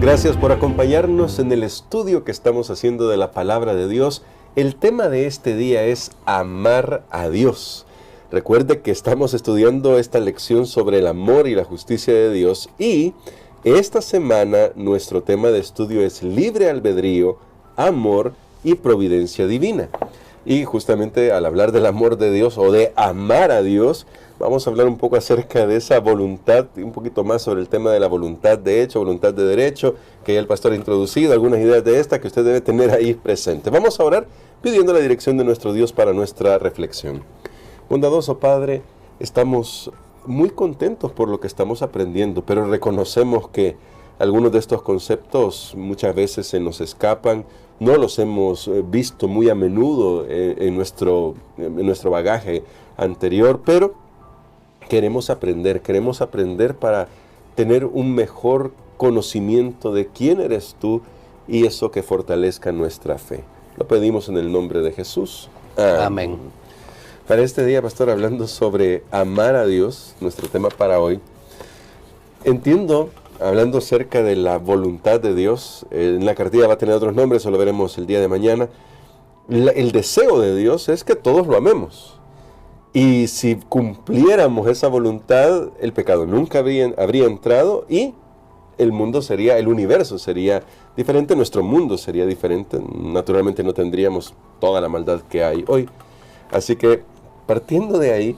Gracias por acompañarnos en el estudio que estamos haciendo de la Palabra de Dios. El tema de este día es amar a Dios. Recuerde que estamos estudiando esta lección sobre el amor y la justicia de Dios y esta semana nuestro tema de estudio es libre albedrío, amor y providencia divina. Y justamente al hablar del amor de Dios o de amar a Dios, vamos a hablar un poco acerca de esa voluntad, un poquito más sobre el tema de la voluntad de hecho, voluntad de derecho, que ya el pastor ha introducido, algunas ideas de esta que usted debe tener ahí presente. Vamos a orar pidiendo la dirección de nuestro Dios para nuestra reflexión. Bondadoso Padre, estamos muy contentos por lo que estamos aprendiendo, pero reconocemos que algunos de estos conceptos muchas veces se nos escapan, no los hemos visto muy a menudo en nuestro bagaje anterior, pero queremos aprender para tener un mejor conocimiento de quién eres tú y eso que fortalezca nuestra fe. Lo pedimos en el nombre de Jesús. Amén. Para este día, pastor, hablando sobre amar a Dios, nuestro tema para hoy, entiendo, hablando acerca de la voluntad de Dios, en la cartilla va a tener otros nombres, eso lo veremos el día de mañana. El deseo de Dios es que todos lo amemos. Y si cumpliéramos esa voluntad, el pecado nunca habría entrado y el universo sería diferente, nuestro mundo sería diferente. Naturalmente no tendríamos toda la maldad que hay hoy. Así que, partiendo de ahí,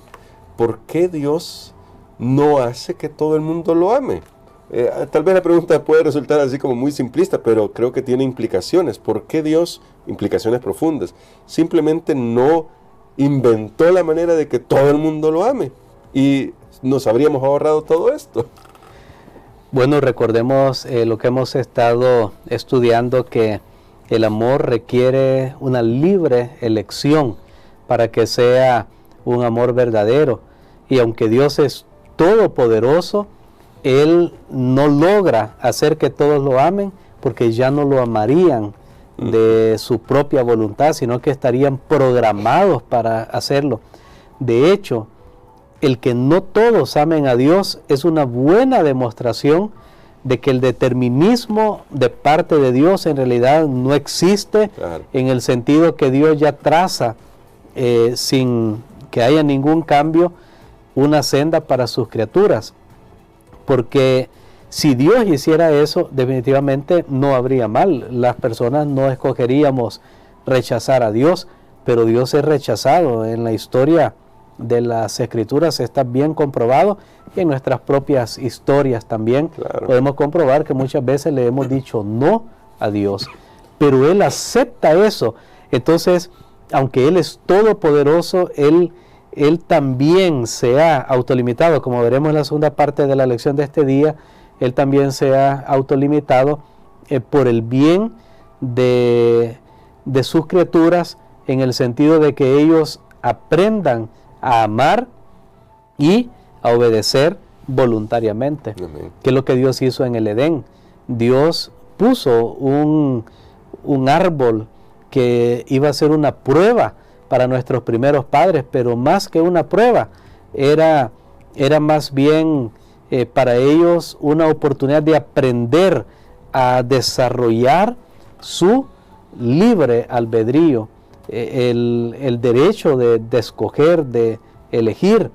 ¿por qué Dios no hace que todo el mundo lo ame? Tal vez la pregunta puede resultar así como muy simplista, pero creo que tiene implicaciones. ¿Por qué Dios, implicaciones profundas, simplemente no inventó la manera de que todo el mundo lo ame y nos habríamos ahorrado todo esto? Bueno, recordemos lo que hemos estado estudiando, que el amor requiere una libre elección para que sea un amor verdadero. Y aunque Dios es todopoderoso, Él no logra hacer que todos lo amen porque ya no lo amarían de su propia voluntad, sino que estarían programados para hacerlo. De hecho, el que no todos amen a Dios es una buena demostración de que el determinismo de parte de Dios en realidad no existe. Claro. En el sentido que Dios ya traza, sin que haya ningún cambio, una senda para sus criaturas. Porque si Dios hiciera eso, definitivamente no habría mal. Las personas no escogeríamos rechazar a Dios, pero Dios es rechazado. En la historia de las Escrituras está bien comprobado, y en nuestras propias historias también. Claro. Podemos comprobar que muchas veces le hemos dicho no a Dios, pero Él acepta eso. Entonces, aunque Él es todopoderoso, Él también se ha autolimitado, como veremos en la segunda parte de la lección de este día. Él también se ha autolimitado por el bien de sus criaturas, en el sentido de que ellos aprendan a amar y a obedecer voluntariamente. Amén. Que es lo que Dios hizo en el Edén. Dios puso un árbol que iba a ser una prueba para nuestros primeros padres, pero más que una prueba, era más bien para ellos una oportunidad de aprender a desarrollar su libre albedrío, el derecho de escoger, de elegir.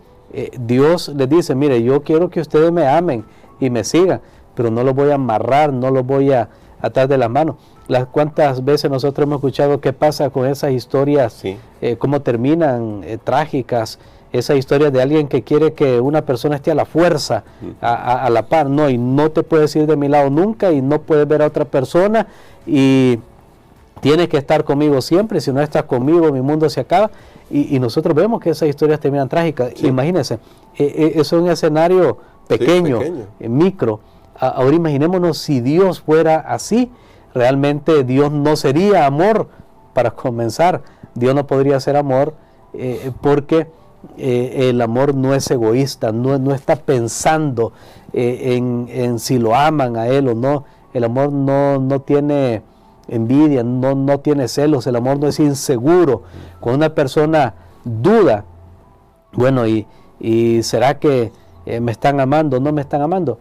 Dios les dice: mire, yo quiero que ustedes me amen y me sigan, pero no los voy a amarrar, no los voy a atar de las manos. ¿Cuántas veces nosotros hemos escuchado qué pasa con esas historias? Sí. Cómo terminan trágicas, esas historias de alguien que quiere que una persona esté a la fuerza, a la par, no, y no te puedes ir de mi lado nunca, y no puedes ver a otra persona, y tienes que estar conmigo siempre, si no estás conmigo mi mundo se acaba, y nosotros vemos que esas historias terminan trágicas. Sí. Imagínense, eso es un escenario pequeño, sí, micro. Ahora imaginémonos si Dios fuera así. Realmente Dios no sería amor. Para comenzar, Dios no podría ser amor porque el amor no es egoísta, no está pensando en si lo aman a Él o no. El amor no tiene envidia, no tiene celos, el amor no es inseguro. Cuando una persona duda, bueno, y ¿será que me están amando o no me están amando?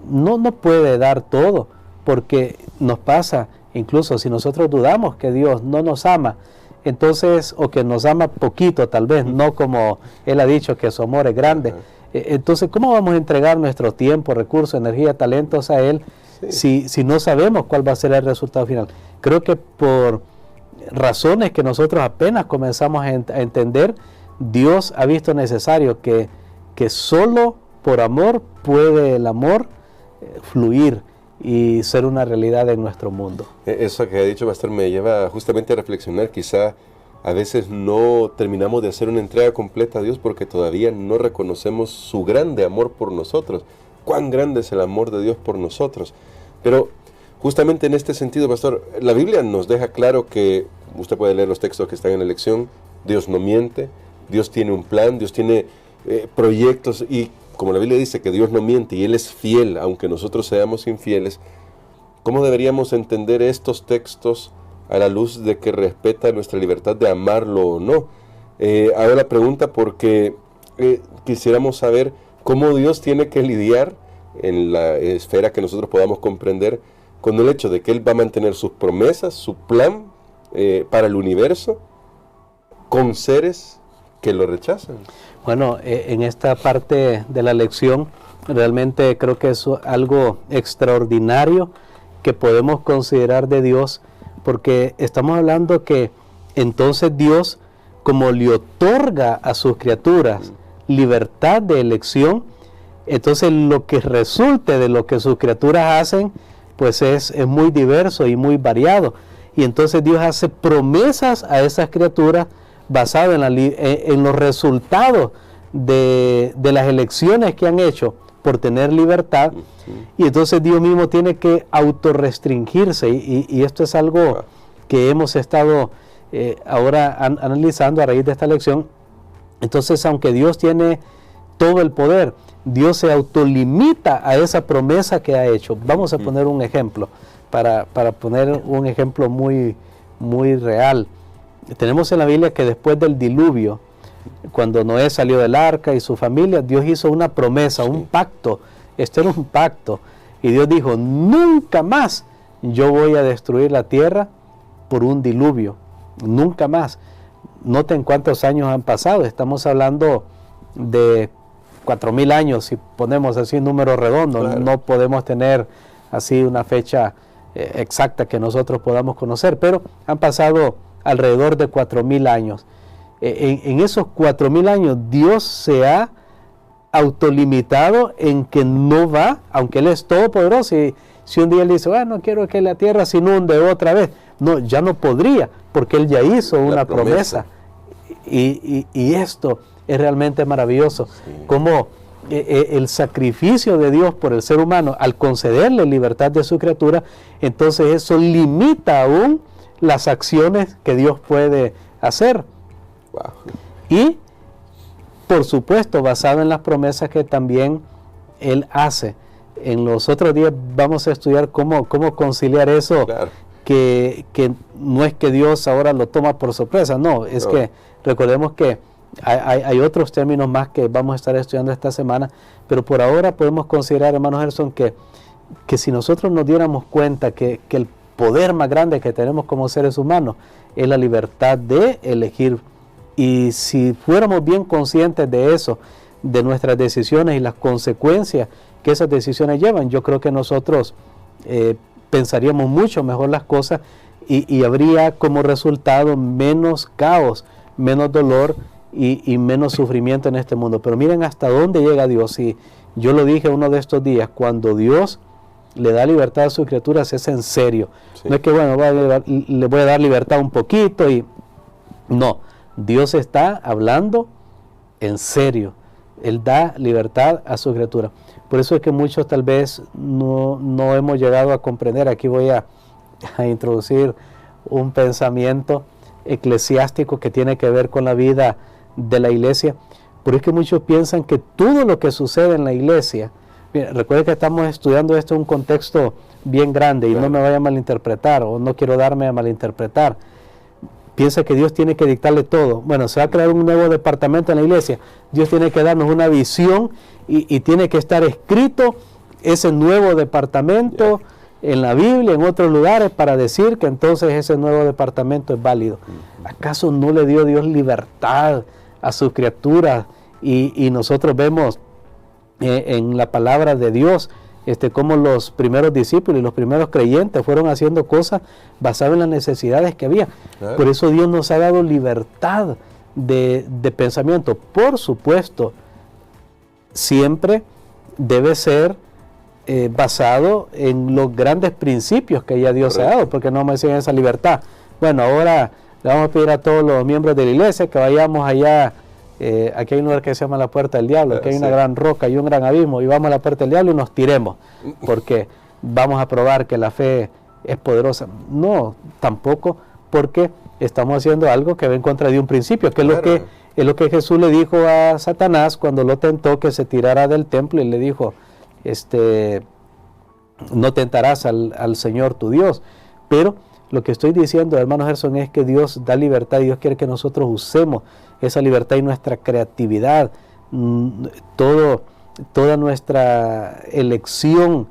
No puede dar todo, porque nos pasa, incluso si nosotros dudamos que Dios no nos ama, entonces, o que nos ama poquito tal vez, no como Él ha dicho que su amor es grande. Entonces, ¿cómo vamos a entregar nuestro tiempo, recursos, energía, talentos a Él si no sabemos cuál va a ser el resultado final? Creo que por razones que nosotros apenas comenzamos a entender, Dios ha visto necesario que solo por amor puede el amor fluir y ser una realidad en nuestro mundo. Eso que ha dicho Pastor me lleva justamente a reflexionar. Quizá a veces no terminamos de hacer una entrega completa a Dios porque todavía no reconocemos su grande amor por nosotros. Cuán grande es el amor de Dios por nosotros. Pero justamente en este sentido, Pastor, la Biblia nos deja claro que, usted puede leer los textos que están en la lección, Dios no miente, Dios tiene un plan, Dios tiene proyectos, y como la Biblia dice que Dios no miente y Él es fiel, aunque nosotros seamos infieles. ¿Cómo deberíamos entender estos textos a la luz de que respeta nuestra libertad de amarlo o no? Hago la pregunta porque quisiéramos saber cómo Dios tiene que lidiar en la esfera que nosotros podamos comprender con el hecho de que Él va a mantener sus promesas, su plan para el universo, con seres que lo rechazan. Bueno, en esta parte de la lección realmente creo que es algo extraordinario que podemos considerar de Dios, porque estamos hablando que entonces Dios, como le otorga a sus criaturas libertad de elección, entonces lo que resulte de lo que sus criaturas hacen, pues es muy diverso y muy variado. Y entonces Dios hace promesas a esas criaturas basado en los resultados de las elecciones que han hecho por tener libertad, y entonces Dios mismo tiene que autorrestringirse, y esto es algo que hemos estado ahora analizando a raíz de esta lección. Entonces, aunque Dios tiene todo el poder, Dios se autolimita a esa promesa que ha hecho. Vamos a poner un ejemplo, para poner un ejemplo muy, muy real. Tenemos en la Biblia que después del diluvio, cuando Noé salió del arca y su familia, Dios hizo una promesa, un pacto. Esto era un pacto. Y Dios dijo, nunca más yo voy a destruir la tierra por un diluvio. Nunca más. Noten cuántos años han pasado. Estamos hablando de 4,000 años, si ponemos así un número redondo. Claro. No podemos tener así una fecha exacta que nosotros podamos conocer, pero han pasado alrededor de 4,000 años. En esos 4,000 años Dios se ha autolimitado en que no va, aunque Él es todopoderoso, y si un día Él dice, no quiero que la tierra se inunde otra vez, no, ya no podría, porque Él ya hizo una promesa. Y esto es realmente maravilloso, como el sacrificio de Dios por el ser humano, al concederle libertad de su criatura, entonces eso limita aún las acciones que Dios puede hacer. Wow. Y por supuesto basado en las promesas que también Él hace. En los otros días vamos a estudiar cómo conciliar eso. Claro. Que no es que Dios ahora lo toma por sorpresa, no, es que recordemos que hay otros términos más que vamos a estar estudiando esta semana, pero por ahora podemos considerar, hermano Gerson, que si nosotros nos diéramos cuenta que el poder más grande que tenemos como seres humanos es la libertad de elegir, y si fuéramos bien conscientes de eso, de nuestras decisiones y las consecuencias que esas decisiones llevan, yo creo que nosotros pensaríamos mucho mejor las cosas, y habría como resultado menos caos, menos dolor y menos sufrimiento en este mundo. Pero miren hasta dónde llega Dios, y yo lo dije uno de estos días, cuando Dios le da libertad a sus criaturas es en serio. Sí. No es que le voy a dar libertad un poquito y no, Dios está hablando en serio. Él da libertad a su criatura. Por eso es que muchos tal vez no hemos llegado a comprender. Aquí voy a introducir un pensamiento eclesiástico que tiene que ver con la vida de la iglesia. Pero es que muchos piensan que todo lo que sucede en la iglesia, recuerden que estamos estudiando esto en un contexto bien grande, y no me vaya a malinterpretar, o no quiero darme a malinterpretar. Piensa que Dios tiene que dictarle todo. Bueno, se va a crear un nuevo departamento en la iglesia. Dios tiene que darnos una visión y tiene que estar escrito ese nuevo departamento en la Biblia, en otros lugares, para decir que entonces ese nuevo departamento es válido. ¿Acaso no le dio Dios libertad a sus criaturas? Y nosotros vemos en la palabra de Dios cómo los primeros discípulos y los primeros creyentes fueron haciendo cosas basadas en las necesidades que había. Claro. Por eso Dios nos ha dado libertad de pensamiento. Por supuesto, siempre debe ser basado en los grandes principios que ya Dios ha dado, porque no me decían esa libertad. Bueno, ahora le vamos a pedir a todos los miembros de la iglesia que vayamos allá. Aquí hay un lugar que se llama la Puerta del Diablo, aquí hay una gran roca y un gran abismo, y vamos a la Puerta del Diablo y nos tiremos, porque vamos a probar que la fe es poderosa. No, tampoco, porque estamos haciendo algo que va en contra de un principio, que es lo que Jesús le dijo a Satanás cuando lo tentó que se tirara del templo, y le dijo, no tentarás al Señor tu Dios. Pero lo que estoy diciendo, hermano Gerson, es que Dios da libertad, y Dios quiere que nosotros usemos esa libertad y nuestra creatividad, toda nuestra elección,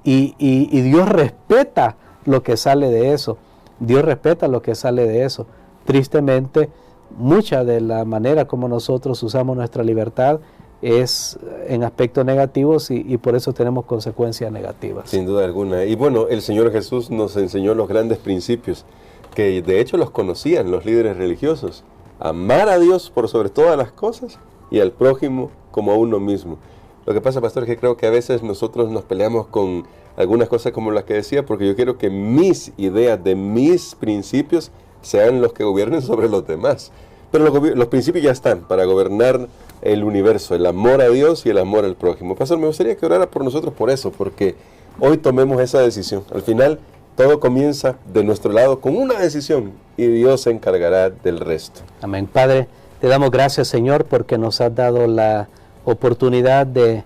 y Dios respeta lo que sale de eso. Dios respeta lo que sale de eso. Tristemente, mucha de la manera como nosotros usamos nuestra libertad es en aspectos negativos, y por eso tenemos consecuencias negativas. Sin duda alguna. Y bueno, el Señor Jesús nos enseñó los grandes principios, que de hecho los conocían los líderes religiosos. Amar a Dios por sobre todas las cosas y al prójimo como a uno mismo. Lo que pasa, pastor, es que creo que a veces nosotros nos peleamos con algunas cosas como las que decía, porque yo quiero que mis ideas de mis principios sean los que gobiernen sobre los demás. Pero los principios ya están para gobernar el universo, el amor a Dios y el amor al prójimo. Pastor, me gustaría que orara por nosotros por eso, porque hoy tomemos esa decisión. Al final, todo comienza de nuestro lado con una decisión, y Dios se encargará del resto. Amén. Padre, te damos gracias, Señor, porque nos has dado la oportunidad de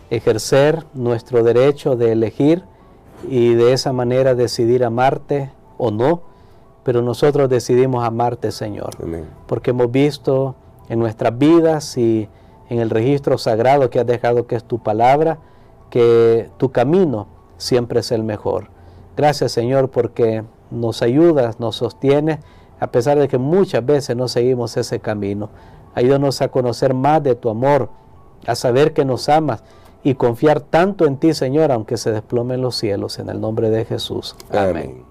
ejercer nuestro derecho de elegir, y de esa manera decidir amarte o no. Pero nosotros decidimos amarte, Señor. Amén. Porque hemos visto en nuestras vidas y en el registro sagrado que has dejado, que es tu palabra, que tu camino siempre es el mejor. Gracias, Señor, porque nos ayudas, nos sostienes, a pesar de que muchas veces no seguimos ese camino. Ayúdanos a conocer más de tu amor, a saber que nos amas, y confiar tanto en ti, Señor, aunque se desplomen los cielos. En el nombre de Jesús. Amén.